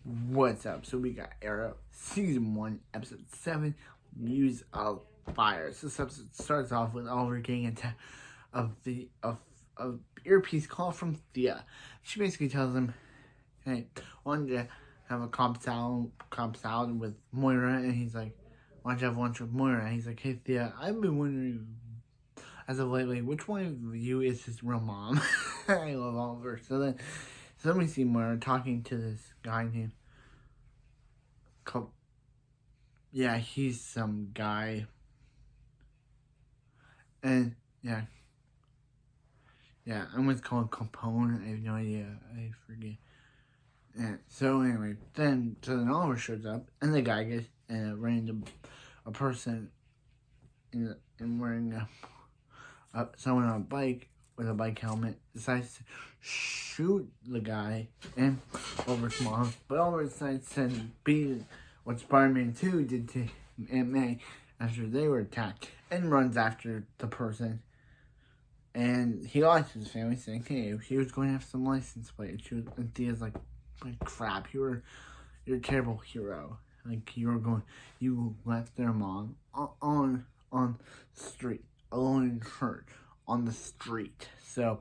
What's up? So we got Arrow Season 1, Episode 7, Muse of Fire. So this episode starts off with Oliver getting attacked of earpiece call from Thea. She basically tells him, hey, why don't you have a cob salad with Moira? And he's like, why don't you have lunch with Moira? And he's like, hey Thea, I've been wondering as of lately, which one of you is his real mom? I love Oliver. So then we see Moira talking to this guy named yeah, he's some guy. And yeah, I'm gonna call him Capone. I have no idea. I forget. And so anyway, then Oliver shows up, and the guy gets a person in wearing someone on a bike with a bike helmet decides to shoot the guy and Oliver's mom, but Oliver decides to beat what Spider-Man 2 did to Aunt May after they were attacked, and runs after the person. And he lies to his family, saying, hey, he was going to have some license plate. And Thea's like crap, you're a terrible hero. Like, you left their mom on the street, alone in church, on the street. So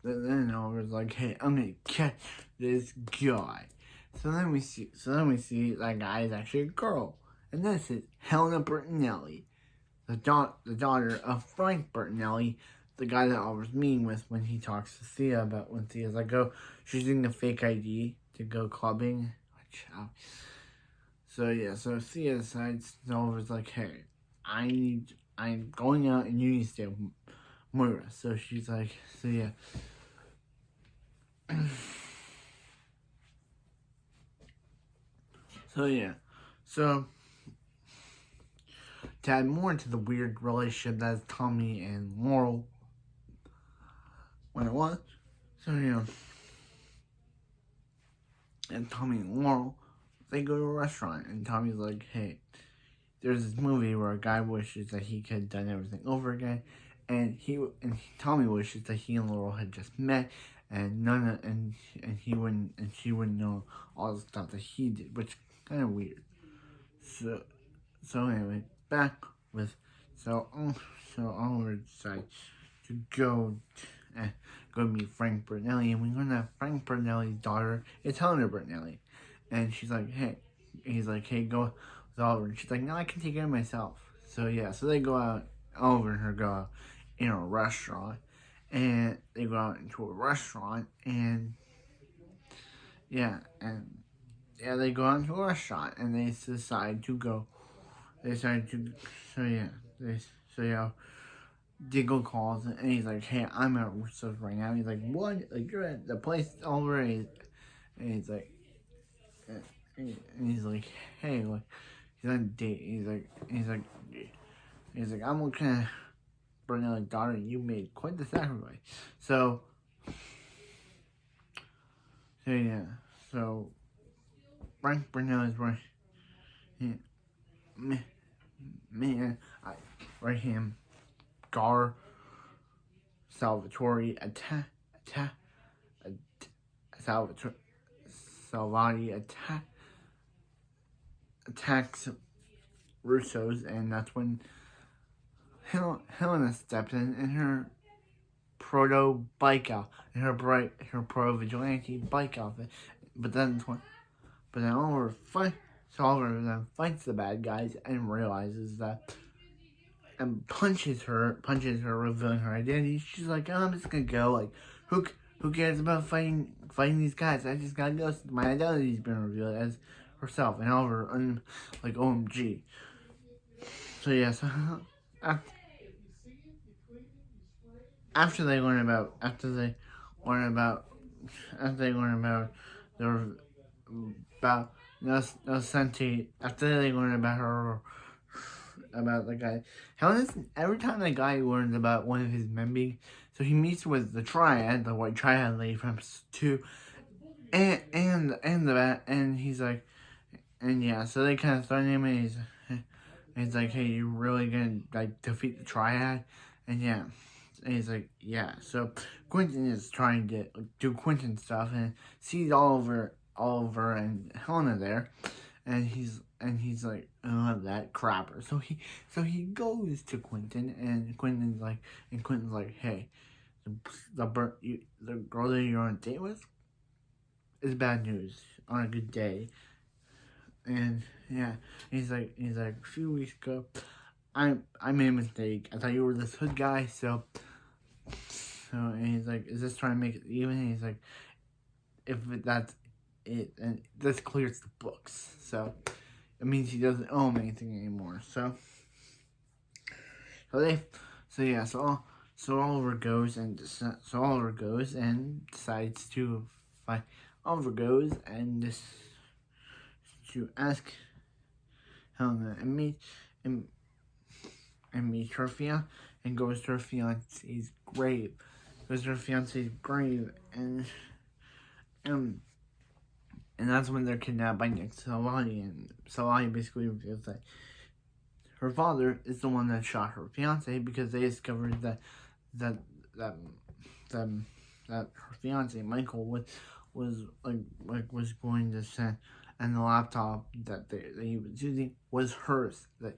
then Oliver's like, hey, I'm gonna catch this guy. So then we see that guy is actually a girl, and this is Helena Bertinelli, the daughter of Frank Bertinelli, the guy that Oliver's meeting with when he talks to Thea about when Thea's like, oh, she's using the fake ID to go clubbing. So Thea decides, Oliver's like, hey, I'm going out and you need to stay with Moira. So she's like, so to add more to the weird relationship that is Tommy and Laurel when it was, and Tommy and Laurel, they go to a restaurant, and Tommy's like, hey, there's this movie where a guy wishes that he could have done everything over again, and Tommy wishes that he and Laurel had just met, and she wouldn't know all the stuff that he did, which is kind of weird. So anyway, back with so Oliver decides to go meet Frank Bertinelli, and we learn that Frank Bertinelli's daughter is Helena Bertinelli, and she's like, hey, he's like, hey, go with Oliver, and she's like, no, I can take care of myself. So they go out. Oliver and her go out in a restaurant, and they go out into a restaurant, and they go out into a restaurant, and they decide to go. Diggle calls, and he's like, hey, I'm at Russo's right now. He's like, what? Like, you're at the place already? And he's like, hey, like, he's on a date. He's like, I'm looking at Bertinelli's daughter, and you made quite the sacrifice. So Frank Bertinelli's right. Man, I write him Gar Salvatore attacks Russo's, and that's when Helena steps in her proto bike out, in her pro vigilante bike outfit, but then Oliver fights the bad guys and realizes that, and punches her, revealing her identity. She's like, oh, I'm just gonna go. Like, who cares about fighting these guys? I just gotta go. My identity's been revealed as herself. And Oliver, like, OMG. So after they learn about Nocenti, after they learn about her, about the guy, every time the guy learns about one of his members, so he meets with the Triad, the white Triad lady from 2, and he's like, so they kind of threaten him, and he's like, hey, you really gonna, like, defeat the Triad? and yeah. And he's like, yeah. So Quentin is trying to do Quentin stuff and sees Oliver and Helena there, and he's like, oh, that crapper. So he goes to Quentin, and Quentin's like, hey, the girl that you're on a date with is bad news on a good day. And yeah, he's like a few weeks ago, I made a mistake. I thought you were this hood guy, so and he's like, is this trying to make it even? And he's like, if that's it, and this clears the books. So it means he doesn't owe him anything anymore. So Oliver goes and decides to fight. Oliver goes and just to ask Helena and meet her fiance, and goes to her fiance's grave. And that's when they're kidnapped by Nick Salati, and Salati basically reveals that her father is the one that shot her fiance, because they discovered that her fiance Michael was going to send, and the laptop that he was using was hers. That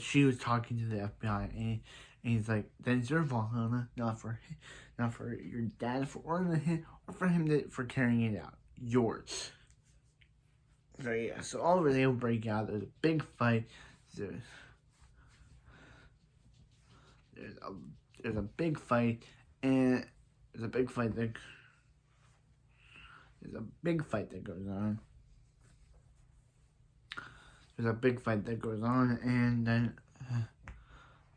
she was talking to the FBI, and he's like, "Then it's your fault, Hannah, not for your dad for ordering him, or for him for carrying it out. Yours." So yeah, so Oliver they will break out. There's a big fight. There's a big fight, and there's a big fight that goes on. There's a big fight that goes on, and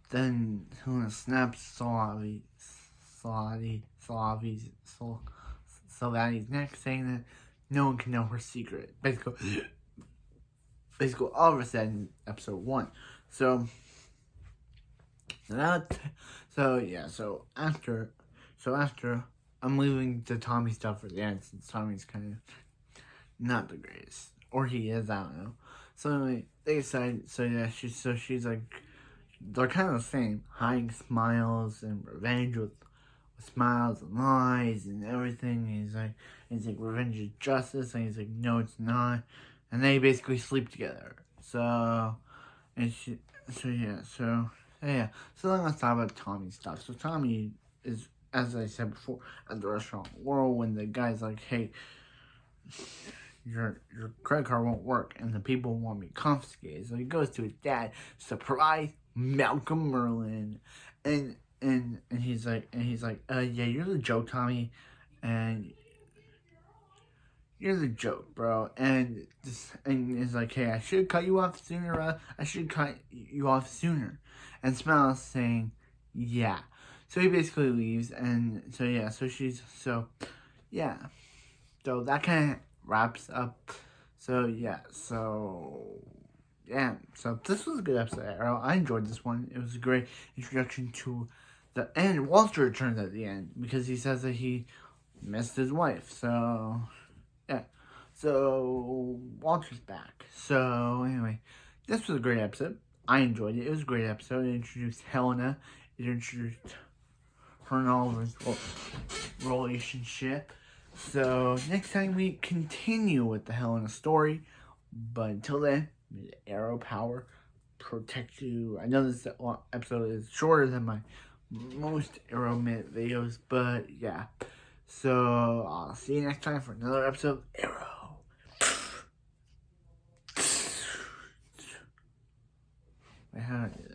then Helena snaps Salati's neck, saying that no one can know her secret. Basically Oliver said in episode 1. So after I'm leaving the Tommy stuff for the end, since Tommy's kind of not the greatest, or he is, I don't know. So anyway, they decide. So yeah, she's like, they're kind of the same, hiding smiles and revenge with smiles and lies and everything. And he's like revenge is justice, and he's like, no, it's not. And they basically sleep together. So then let's talk about Tommy's stuff. So Tommy is, as I said before, at the restaurant world, when the guy's like, hey, your credit card won't work, and the people want me confiscated. So he goes to his dad, surprise, Malcolm Merlin, and he's like, yeah, you're the joke, Tommy, and you're the joke, bro. And it's like, hey, I should have cut you off sooner. And Smiles saying, yeah. So he basically leaves, and so that kind of wraps up. So this was a good episode, Arrow. I enjoyed this one. It was a great introduction to the end. Walter returns at the end because he says that he missed his wife. So yeah, so Walter's back. So anyway, this was a great episode. I enjoyed it. It was a great episode. It introduced Helena. It introduced her and Oliver's relationship. So next time we continue with the Helena story. But until then, may the Arrow power protect you. I know this episode is shorter than my most Arrow minute videos, but yeah. So I'll see you next time for another episode of Arrow. Wait, how do I do this?